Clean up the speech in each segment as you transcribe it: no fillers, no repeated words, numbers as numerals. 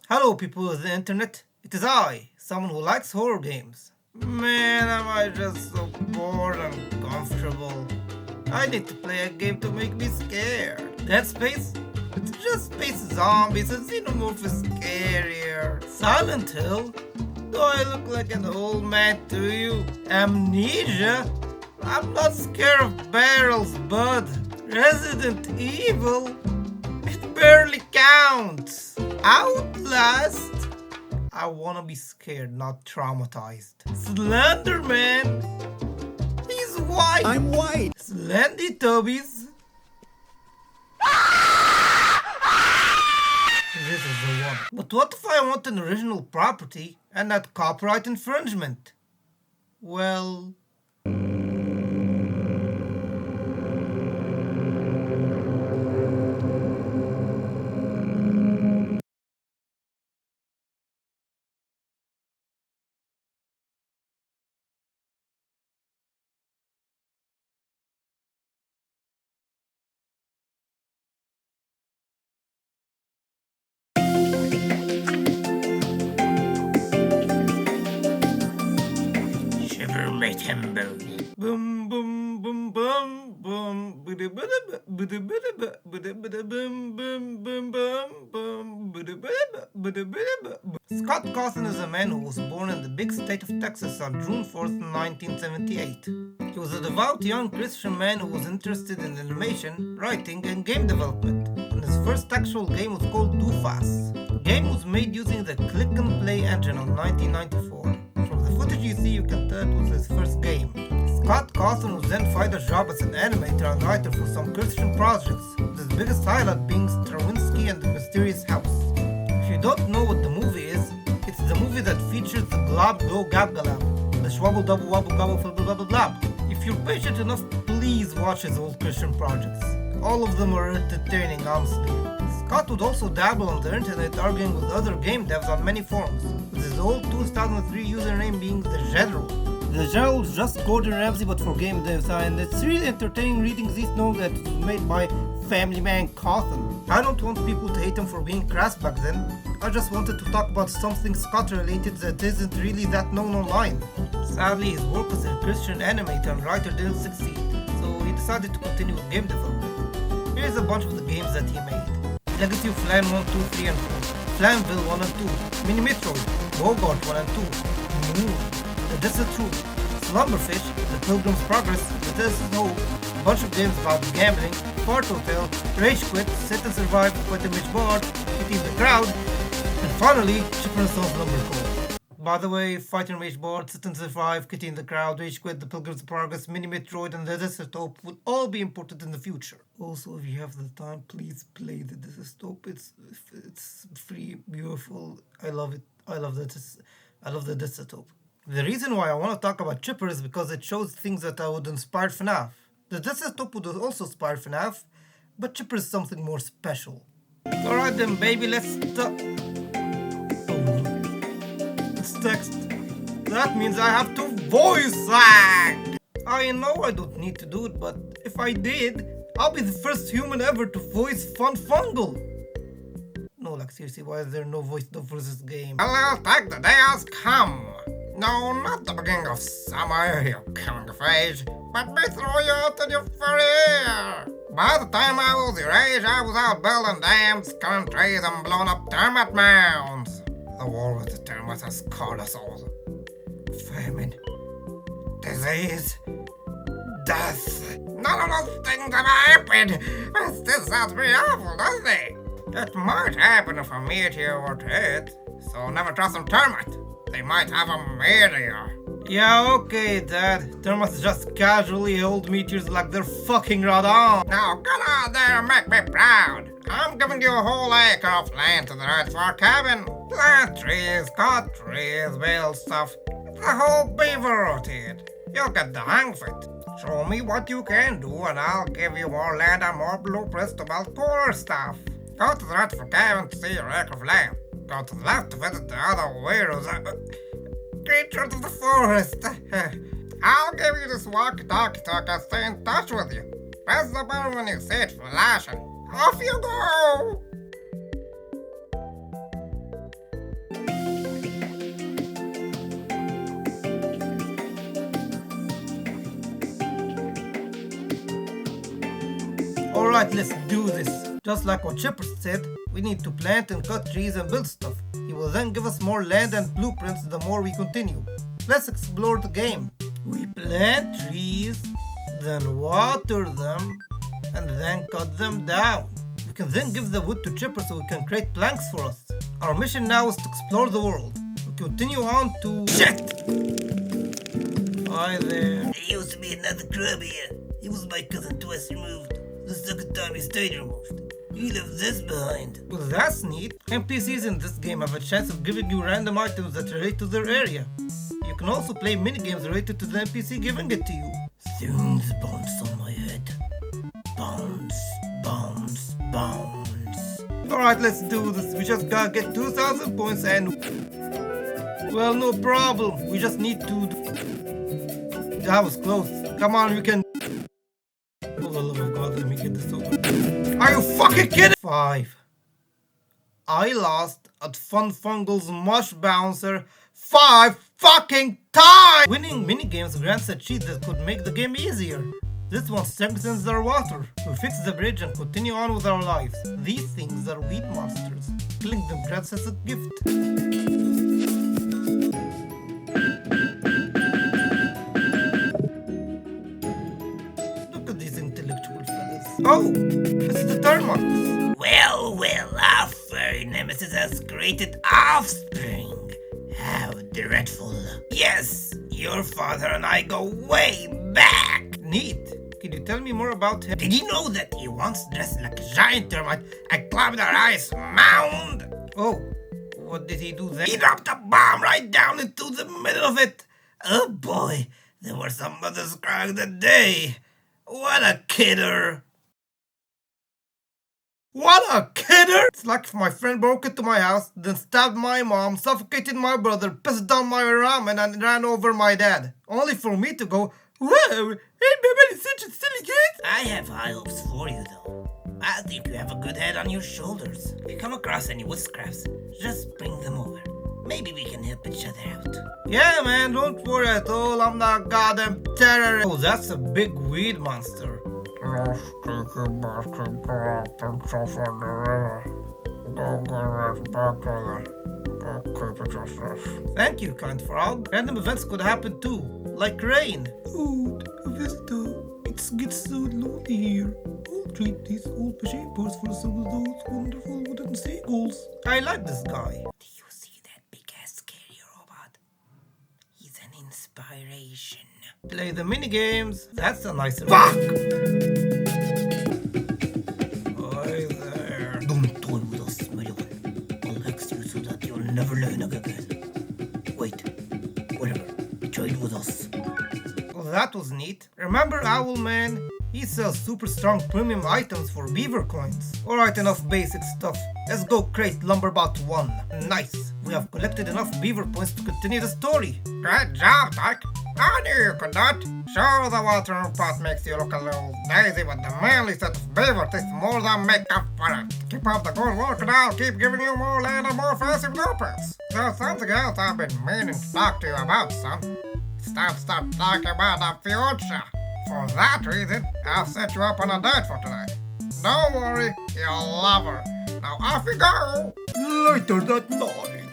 Hello, people of the internet. It is I, someone who likes horror games. Man, am I just so bored and comfortable. I need to play a game to make me scared. Dead Space? It's just space zombies and xenomorph is scarier. Silent Hill? Do I look like an old man to you? Amnesia? I'm not scared of barrels, bud. Resident Evil? It barely counts. Outlast? I wanna be scared, not traumatized. Slenderman? He's white. I'm white. Slendy Tubbies? This is the one. But what if I want an original property and not copyright infringement? Well... Shiver my timbers. Boom boom boom boom boom. Boom boom boom boom. Scott Cawthon is a man who was born in the big state of Texas on June 4th, 1978. He was a devout young Christian man who was interested in animation, writing, and game development. And his first actual game was called Doofus. The game was made using the click and play engine of 1994. From the footage you see, you can tell it was his first game. Scott Cawthon was then fired a job as an animator and writer for some Christian projects, with his biggest highlight being Stravinsky and the Mysterious House. If you don't know what the movie is, it's the movie that features the glob go gab galab, the schwabble double wobble gobble flibble blubble blab. If you're patient enough, please watch his old Christian projects. All of them are entertaining, honestly. Scott would also dabble on the internet arguing with other game devs on many forums, with his old 2003 username being The General. The General is just Gordon Ramsay but for game devs, and it's really entertaining reading these knowing that it was made by family man Cawthon. I don't want people to hate him for being crass back then. I just wanted to talk about something Scott related that isn't really that known online. Sadly, his work as a Christian animator and writer didn't succeed, so he decided to continue with game development. Here's a bunch of the games that he made. Legacy of Flan 1, 2, 3 and 4, Flanville 1 and 2, Mini Metroid, Bogart 1 and 2, Moon, The Desert Truth, Slumberfish, The Pilgrim's Progress, The Desert Hope, a bunch of games about gambling, Fort Hotel, Rage Quit, Sit and Survive, Quit and Mitch Board, Hitting the Crowd, and finally, Chipper and Sons Number Code. By the way, Fight and Rage Board, Sit and Survive, Kitty in the Crowd, Rage Quit, The Pilgrim's Progress, Mini Metroid, and The Desert Hope will all be imported in the future. Also, if you have the time, please play The Desert Hope. It's free, beautiful. I love it. I love the Desert Hope. The reason why I want to talk about Chipper is because it shows things that I would inspire FNAF. The Desert Hope would also inspire FNAF, but Chipper is something more special. Alright then, baby, let's start. Text. That means I have to voice act! I know I don't need to do it, but if I did, I'll be the first human ever to voice Fungal. No, like seriously, why is there no voice dub for this game? I'll take the day has come. No, not the beginning of summer, you coming of age, but me throw you out in your furry air. By the time I was your age, I was out building dams, cutting trees, and blowing up termite mounds. The war with the termites has scarred us all. Famine, disease, death. None of those things have happened. It still sounds pretty awful, doesn't it? It might happen if a meteor were to hit, so never trust some termite. They might have a meteor. Yeah, okay, Dad. Termites just casually hold meteors like they're fucking radon. Now get out there and make me proud. I'm giving you a whole acre of land to the right for a cabin. Plant trees, cut trees, build stuff. It's a whole beaver routine. You'll get the hang of it. Show me what you can do and I'll give you more land and more blueprints to build cooler stuff. Go to the right for cabin to see your acre of land. Go to the left to visit the other weirdos. Creatures of the forest. I'll give you this walkie-talkie so I can stay in touch with you. Press the button when you see it flashing. Off you go! Alright, let's do this. Just like what Chipper said, we need to plant and cut trees and build stuff. He will then give us more land and blueprints the more we continue. Let's explore the game. We plant trees, then water them, and then cut them down. We can then give the wood to Chipper so he can create planks for us. Our mission now is to explore the world. We continue on to... Shit! Hi there. There used to be another crab here. He was my cousin twice removed. The second time he stayed removed. He left this behind. Well, that's neat. NPCs in this game have a chance of giving you random items that relate to their area. You can also play minigames related to the NPC giving it to you. Things bounce on my head. Bounce, bounce, bounce. Alright, let's do this. We just gotta get 2,000 points and... Well, no problem. We just need to... That was close. Come on, we can... For the love of God, let me get this over. Are you fucking kidding? 5. I lost at Fun Fungal's Mush Bouncer 5 fucking times! Winning minigames grants a cheat that could make the game easier. This one strengthens our water. We fix the bridge and continue on with our lives. These things are weed monsters. Killing them grants us a gift. Look at these intellectual fellas. Oh, it's the termites. Well, our furry nemesis has created offspring. How dreadful. Yes, your father and I go way back. Neat. Can you tell me more about him? Did you know that he once dressed like a giant termite and climbed our ice mound? Oh, what did he do then? He dropped a bomb right down into the middle of it. Oh boy, there were some mothers crying that day. What a kidder. What a kidder! It's like if my friend broke into my house, then stabbed my mom, suffocated my brother, pissed down my ramen, and ran over my dad. Only for me to go, "Whoa, ain't nobody such a silly kid!" I have high hopes for you, though. I think you have a good head on your shoulders. If you come across any witchcrafts, just bring them over. Maybe we can help each other out. Yeah, man, don't worry at all. I'm not a goddamn terrorist. Oh, that's a big weed monster. Thank you, kind frog. Random events could happen too, like rain. Oh, a visitor. It gets so lonely here. I'll treat these old papers for some of those wonderful wooden seagulls. I like this guy. Do you see that big-ass scary robot? He's an inspiration. Play the minigames. That's a nice... Fuck! Hi there. Don't toy with us, Marion. I'll hex you so that you'll never learn again. Wait, whatever. Join with us. Well, that was neat. Remember Owlman? He sells super strong premium items for beaver coins. Alright, enough basic stuff. Let's go crate Lumberbot 1. Nice. We have collected enough beaver points to continue the story. Great job, Doc. I knew you could do it. Sure, the watering pot makes you look a little daisy, but the manly set of beaver takes more than make up for it. Keep up the good work and I'll keep giving you more land and more fancy blueprints. There's something else I've been meaning to talk to you about, son. It's time to start talking about the future. For that reason, I've set you up on a date for tonight. Don't worry, you'll love her. Now off you go! Later that night.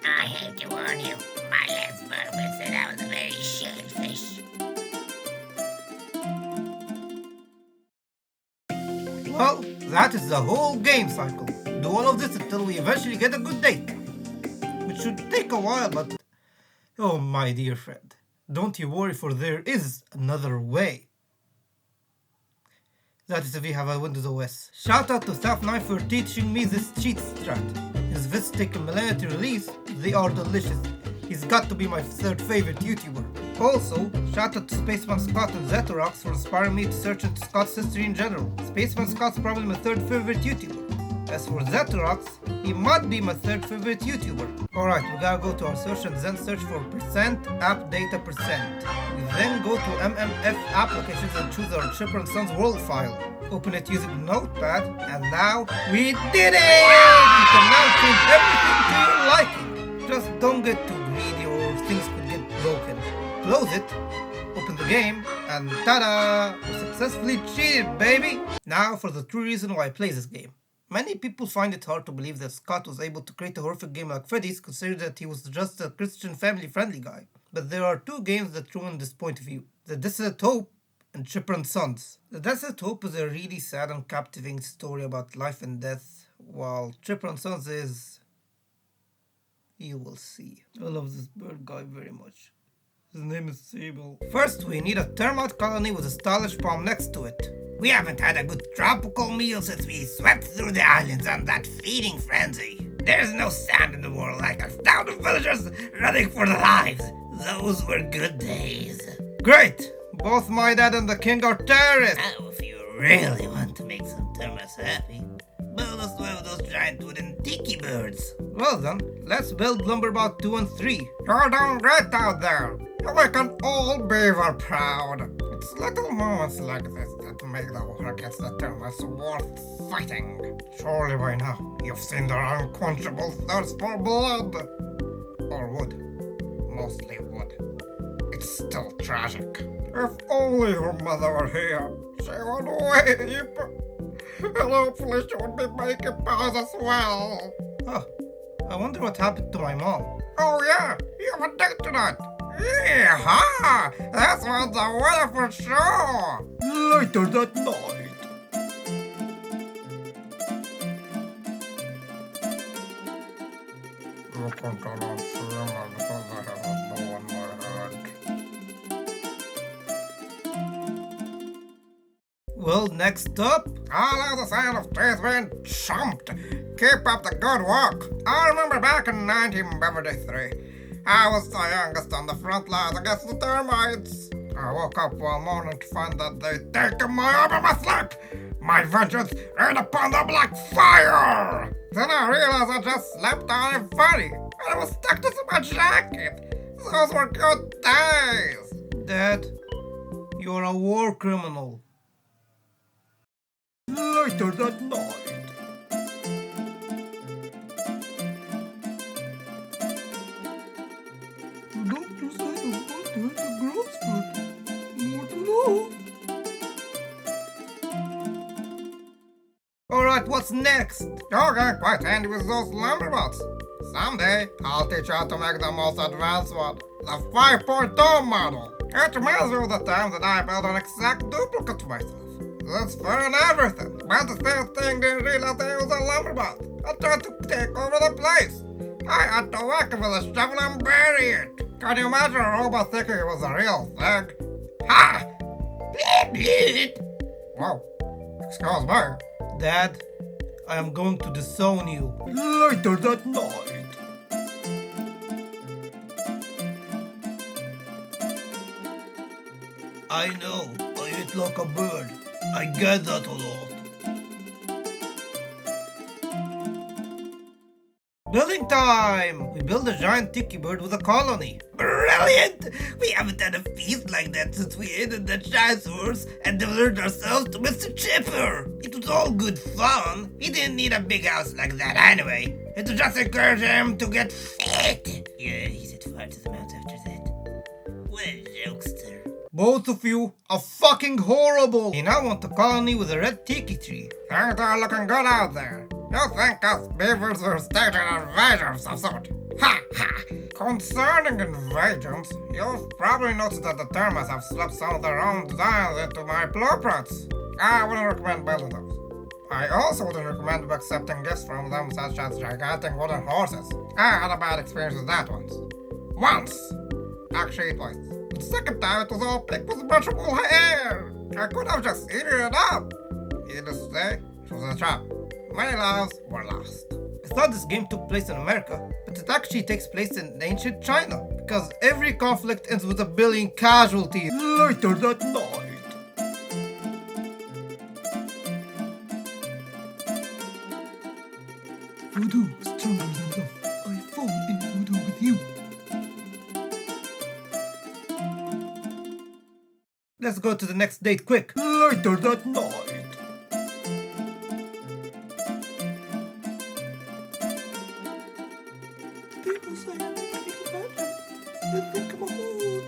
I hate to warn you, my last boyfriend said I was a very shellfish. Well, that is the whole game cycle. Do all of this until we eventually get a good date. Which should take a while, but... Oh, my dear friend. Don't you worry, for there is another way. That is if you have a Windows OS. Shout out to Staff9 for teaching me this cheat strat. His vids take a millennia to release, they are delicious. He's got to be my third favorite YouTuber. Also, shout out to Spaceman Scott and Zetorox for inspiring me to search into Scott's history in general. Spaceman Scott's probably my third favorite YouTuber. As for Zetorox, he might be my third favorite YouTuber. Alright, we gotta go to our search and then search for %appdata%. We then go to MMF applications and choose our Chipper and Sons world file. Open it using Notepad, and now we did it! You can now change everything to your liking. Just don't get too greedy or things could get broken. close it, open the game, and ta-da! We successfully cheated, baby! Now for the true reason why I play this game. Many people find it hard to believe that Scott was able to create a horrific game like Freddy's, considering that he was just a Christian family-friendly guy. But there are two games that ruin this point of view. The Desolate Hope and Chipper and Sons. The Desolate Hope is a really sad and captivating story about life and death, while Chipper and Sons is... you will see. I love this bird guy very much. His name is Sable. First, we need a termite colony with a stylish palm next to it. We haven't had a good tropical meal since we swept through the islands on that feeding frenzy. There's no sound in the world like a town of villagers running for their lives. Those were good days. Great! Both my dad and the king are terrorists! Now, if you really want to make some termites happy, build us one of those giant wooden tiki birds. Well then, let's build Lumberbout 2 and 3. You're doing great out there. You make an old beaver proud. It's little moments like this that make the war against the termites worth fighting. Surely by now, you've seen their unquenchable thirst for blood. Or wood. Mostly wood. It's still tragic. If only your mother were here, she would weep. And hopefully she would be making pies as well. Huh. I wonder what happened to my mom. Oh yeah, you have a date tonight. Yeehaw! That's what the weather for sure! Later that night. You can turn on cinema because I have a bow on my head. Well, next up... I love the sound of teeth being chomped. Keep up the good work. I remember back in 1973. I was the youngest on the front lines against the termites. I woke up one morning to find that they'd taken my arm and my sleep. My vengeance ran upon the black fire. Then I realized I just slept on a funny, and it was stuck to my jacket. Those were good days. Dad, you're a war criminal. Later that night. The doctor said I'm going to hit the grass foot. More to know. Alright, what's next? You're getting quite handy with those lumberbots. Someday, I'll teach you how to make the most advanced one. The 5.0 model. It reminds me of the time that I built an exact duplicate of myself. That's fair and everything. But the same thing didn't realize that it was a lumberbot. I tried to take over the place. I had to whack it with a shovel and bury it. Can you imagine a robot thinking it was a real thing? Ha! Whoa. Excuse me. Dad, I am going to disown you. Later that night. I know, I eat like a bird. I get that a lot. Building time! We build a giant tiki bird with a colony. Brilliant! We haven't had a feast like that since we ended the dinosaurs and delivered ourselves to Mr. Chipper. It was all good fun. He didn't need a big house like that anyway. It was just encourage him to get fit. Yeah, he set fire to the mountain after that. What a jokester. Both of you are fucking horrible! You now want a colony with a red tiki tree. Things are looking good out there. You think us beavers were staging an invasion of some sort? Ha ha! Concerning invasions, you've probably noticed that the termites have slipped some of their own designs into my blueprints. I wouldn't recommend building those. I also wouldn't recommend accepting gifts from them such as gigantic wooden horses. I had a bad experience with that once. Actually, twice. The second time it was all picked with brushable hair. I could have just eaten it up. Needless to say, it was a trap. Many lives were lost. I thought this game took place in America, but it actually takes place in ancient China, because every conflict ends with 1 billion casualties. Later that night. Voodoo is stronger than love. I fall in voodoo with you. Let's go to the next date quick. Later that night. People say I'm pretty bad. They think I'm a hoot.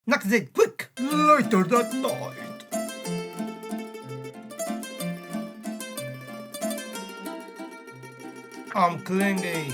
Knock it, quick! Later that night. I'm clingy.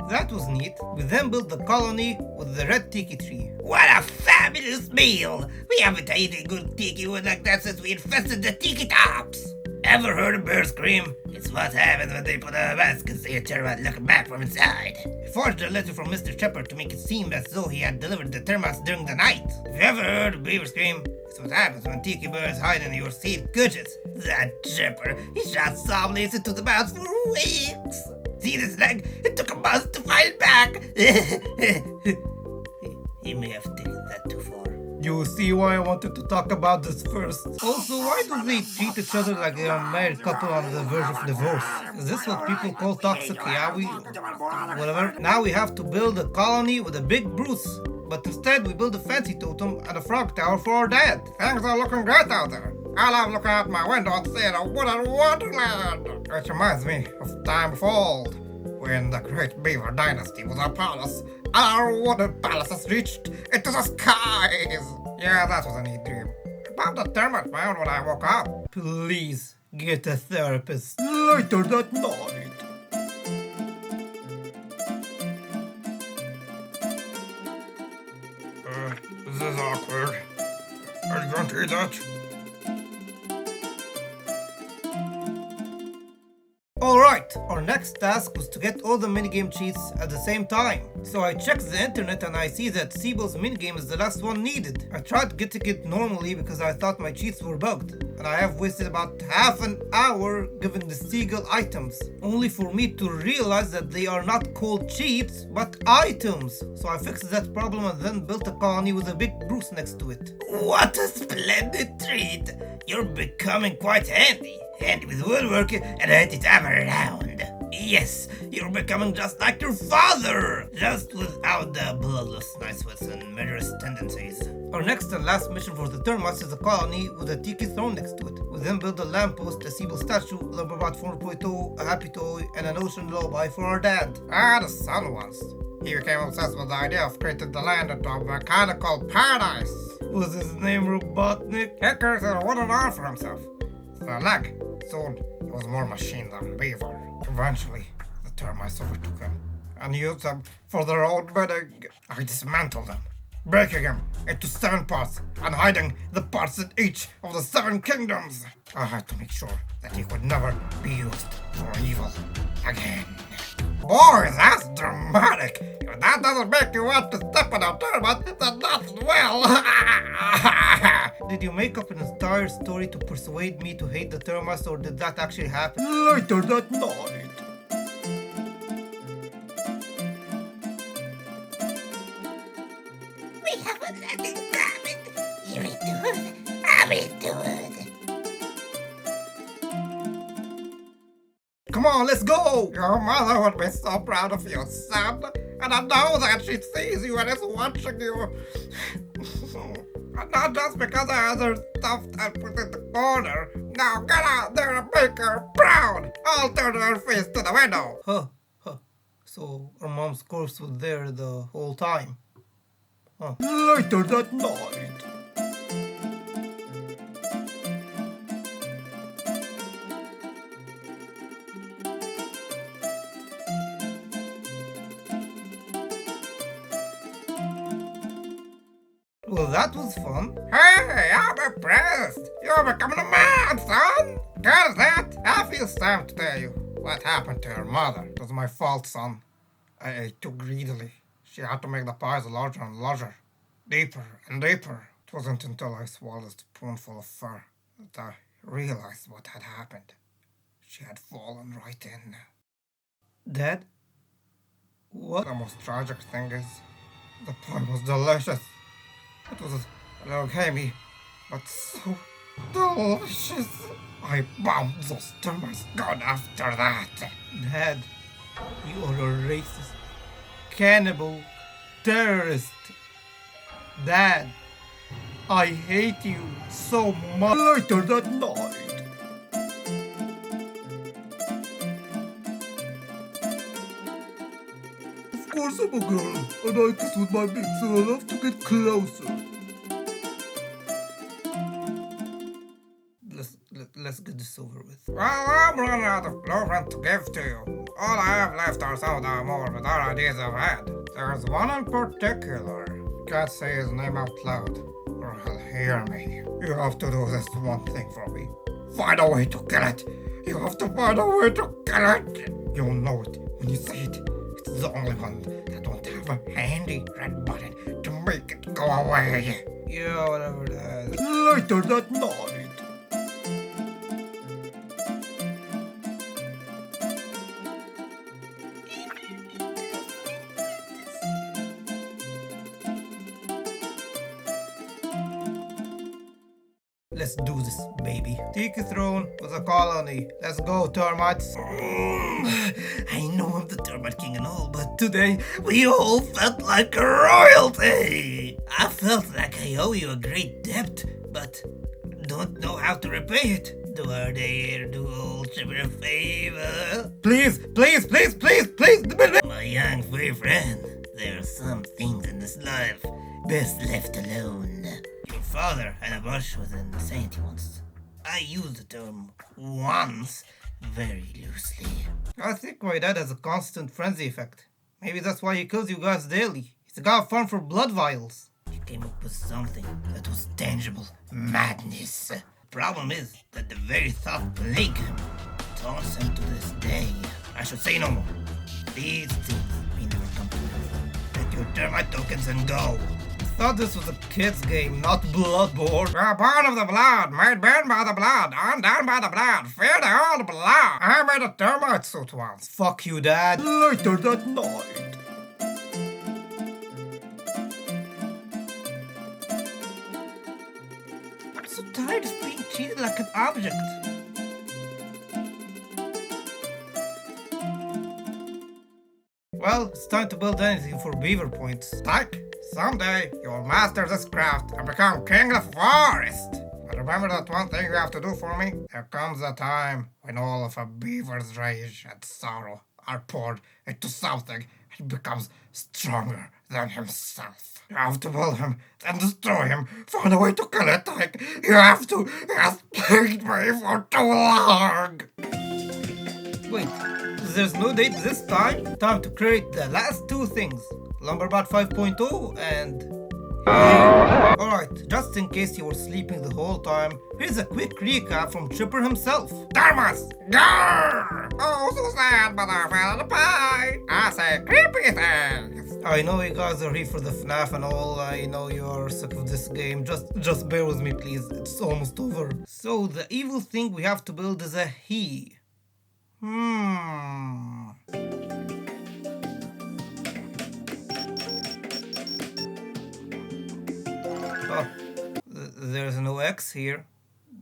That was neat. We then built the colony with the red tiki tree. What a fabulous meal! We haven't eaten good tiki wood like that since we infested the tiki tops! Ever heard a bird scream? It's what happens when they put on a mask and see a termite looking back from inside. We forged a letter from Mr. Shepherd to make it seem as though he had delivered the termites during the night. Have you ever heard a beaver scream? It's what happens when tiki birds hide in your seed cushions. That chipper, he shot zombies into the mouth for weeks. See this leg? It took a month to find it back. He may have taken that too far. You see why I wanted to talk about this first. Also, why do they treat each other like they are a married couple on the verge of divorce? Is this what people call toxic yaoi? Whatever. Now we have to build a colony with a big Bruce. But instead we build a fancy totem and a frog tower for our dad. Things are looking great out there. I love looking out my window and seeing a wooden wonderland. Which reminds me of time of old, when the great beaver dynasty was our palace. Our wooden palaces reached into the skies. Yeah, that was a neat dream. About the termite found when I woke up. Please, get a therapist. Later that night. This is awkward. Are you going to eat that? Alright, our next task was to get all the minigame cheats at the same time. So I checked the internet and I see that Siebel's minigame is the last one needed. I tried getting it normally because I thought my cheats were bugged. And I have wasted about half an hour giving the Siegel items, only for me to realize that they are not called cheats, but items. So I fixed that problem and then built a colony with a big Bruce next to it. What a splendid treat! You're becoming quite handy. Handy with woodworking and handy to have around. Yes, you're becoming just like your father! Just without the bloodless nice wits and murderous tendencies. Our next and last mission for the termites is a colony with a tiki throne next to it. We then build a lamppost, a Siebel statue, a Lumberbot 4.0, a happy toy, and an ocean lullaby for our dad. I had a son once. He became obsessed with the idea of creating the land into a mechanical paradise. Was his name Robotnik? He created a wooden arm for himself. The leg. Soon, he was more machine than beaver. Eventually, the termites overtook him and used them for their own bidding. I dismantled them, breaking them into 7 parts and hiding the parts in each of the 7 kingdoms. I had to make sure that he could never be used for evil again. Boy, that's dramatic. If that doesn't make you want to step on a termite, then that's well. Did you make up an entire story to persuade me to hate the termites, or did that actually happen? Later that night. We have a lot in common. You're into it. I'm into it. Come on, let's go! Your mother would be so proud of you, son. And I know that she sees you and is watching you. And not just because I had her stuffed and put in the corner. Now get out there and make her proud! I'll turn her face to the window. Huh. So our mom's corpse was there the whole time. Huh. Later that night. Well, that was fun. Hey, I'm impressed. You're becoming a man, son. Get that? I feel sad to tell you what happened to your mother. It was my fault, son. I ate too greedily. She had to make the pies larger and larger, deeper and deeper. It wasn't until I swallowed a spoonful of fur that I realized what had happened. She had fallen right in. Dad? What? The most tragic thing is, the pie was delicious. It was a little gamey, but so delicious. I bombed those termites good after that. Dad, you are a racist, cannibal, terrorist. Dad, I hate you so much. Later that night. course I'm a girl, and I kiss with my beak, so I'll have to get closer. Let's get this over with. Well, I'm running out of blueprint to give to you. All I have left are some of the more bizarre ideas I've had. There's one in particular. Can't say his name out loud, or he'll hear me. You have to do this one thing for me. Find a way to kill it. You have to find a way to kill it. You'll know it when you see it. It's the only one that don't have a handy red button to make it go away. Yeah, whatever that is. Later that night. Let's do this, baby. Take a throne with a colony. Let's go, termites. I know I'm the termite king and all, but today we all felt like royalty. I felt like I owe you a great debt, but don't know how to repay it. Do I dare do old Chipper a favor? Please. My young furry friend, there are some things in this life best left alone. Your father had a brush with an insanity once. I use the term once very loosely. I think my dad has a constant frenzy effect. Maybe that's why he kills you guys daily. He's got a farm for blood vials. You came up with something that was tangible. Madness. The problem is that the very thought plagued him. Taunts him to this day. I should say no more. These things may never come to life. Get your termite tokens and go. I thought this was a kid's game, not Bloodborne. We're born of the blood, made burn by the blood, undone by the blood, fed all the blood. I made a termite suit once. Fuck you, Dad. Later that night. I'm so tired of being treated like an object. Well, it's time to build anything for beaver points. Like, someday you'll master this craft and become king of the forest. But remember that one thing you have to do for me? There comes a time when all of a beaver's rage and sorrow are poured into something and becomes stronger than himself. You have to build him, then destroy him, find a way to kill it. Like, you have to. It has plagued me for too long. Wait, there's no date this time? Time to create the last two things. Lumberbot 5.0 and... Alright, just in case you were sleeping the whole time, here's a quick recap from Chipper himself. Thomas! Grrr! Oh, so sad, but I fell in the pie. I say creepy things. I know you guys are here for the FNAF and all, I know you're sick of this game, just bear with me please, it's almost over. So the evil thing we have to build is a he. Oh, there's no X here,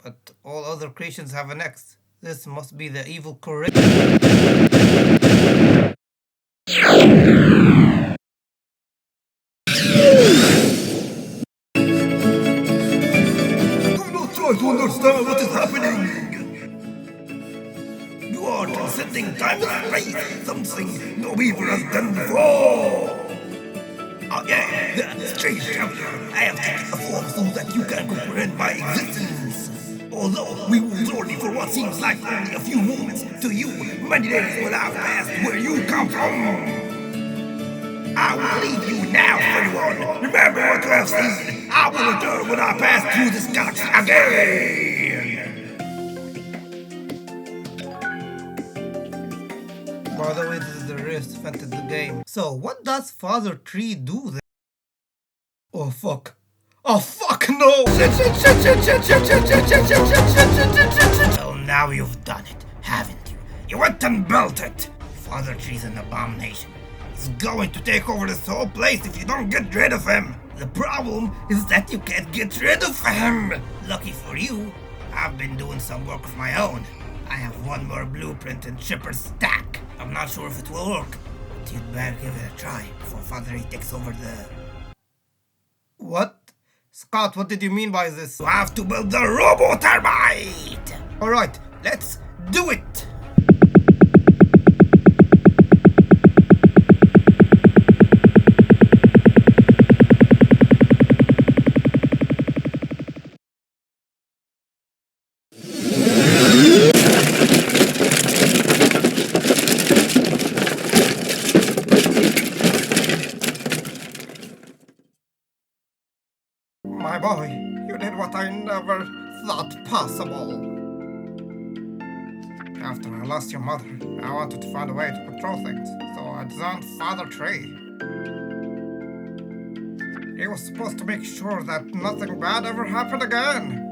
but all other creations have an X. This must be the evil correct. Do not try to understand what is happening. You are transcending time and space, something no beaver has done before. Oh yeah, that's strange traveler. I have taken a form so that you can comprehend my existence. Although we will only for what seems like only a few moments, to you, many days will have passed where you come from. I will leave you now, everyone. Remember what you have seen. I will return when I pass through this galaxy again. By the way, this is the rarest event in the game. So, what does Father Tree do then? Oh fuck. Oh fuck no! Well, now you've done it, haven't you? You went and built it. Father Tree's an abomination. He's going to take over this whole place if you don't get rid of him. The problem is that you can't get rid of him. Lucky for you, I've been doing some work of my own. I have one more blueprint in Chipper's stack. I'm not sure if it will work, but you'd better give it a try before Father Tree takes over the... What? Scott, what did you mean by this? You have to build the robo-termite! Alright, let's do it! I lost your mother, I wanted to find a way to control things, so I designed Father Tree. He was supposed to make sure that nothing bad ever happened again.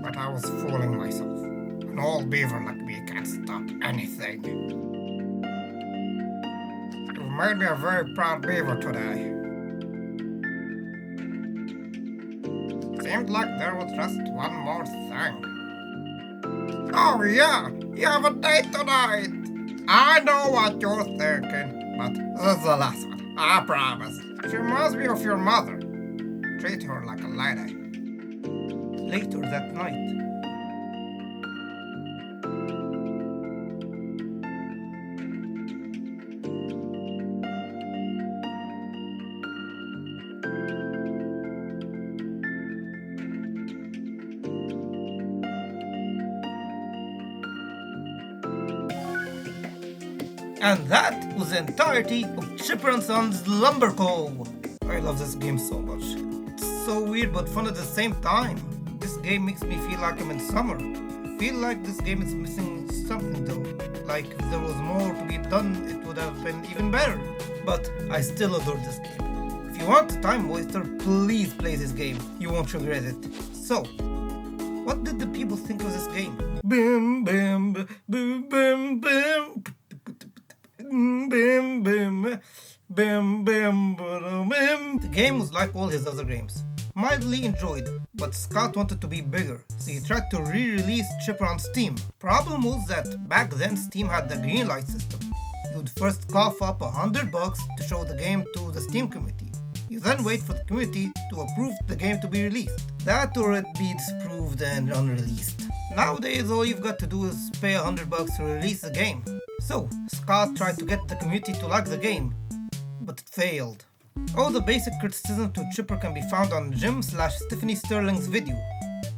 But I was fooling myself. An old beaver like me can't stop anything. You've made me a very proud beaver today. Seemed like there was just one more thing. Oh yeah, you have a date tonight. I know what you're thinking, but this is the last one, I promise. She reminds me of your mother. Treat her like a lady. Later that night, and that was the entirety of Chipper and Son's Lumber Cove. I love this game so much. It's so weird but fun at the same time. This game makes me feel like I'm in summer. I feel like this game is missing something though. Like if there was more to be done, it would have been even better. But I still adore this game. If you want a time waster, please play this game. You won't regret it. So, what did the people think of this game? Bim bim bim bim bim. Bim bim bim bim bim. The game was like all his other games. Mildly enjoyed, but Scott wanted to be bigger, so he tried to re-release Chipper on Steam. Problem was that back then Steam had the green light system. You would first cough up $100 to show the game to the Steam committee. You then wait for the committee to approve the game to be released. That or it be disapproved and unreleased. Nowadays all you've got to do is pay $100 to release the game. So, Scott tried to get the community to like the game, but it failed. All the basic criticism to Chipper can be found on Jim/Stephanie Sterling's video.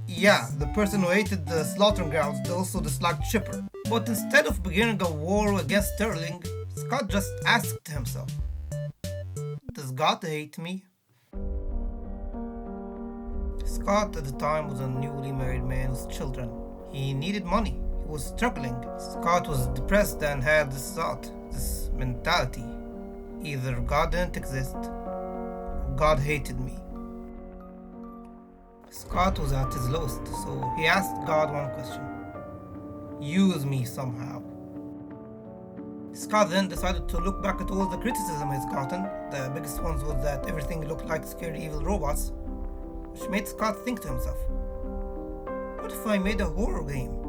Yeah, the person who hated the slaughtering grounds also disliked Chipper. But instead of beginning a war against Sterling, Scott just asked himself, does God hate me? Scott at the time was a newly married man with children. He needed money. He was struggling. Scott was depressed and had this thought, this mentality. Either God didn't exist, or God hated me. Scott was at his lowest, so he asked God one question. Use me somehow. Scott then decided to look back at all the criticism he's gotten. The biggest ones was that everything looked like scary evil robots, which made Scott think to himself, what if I made a horror game?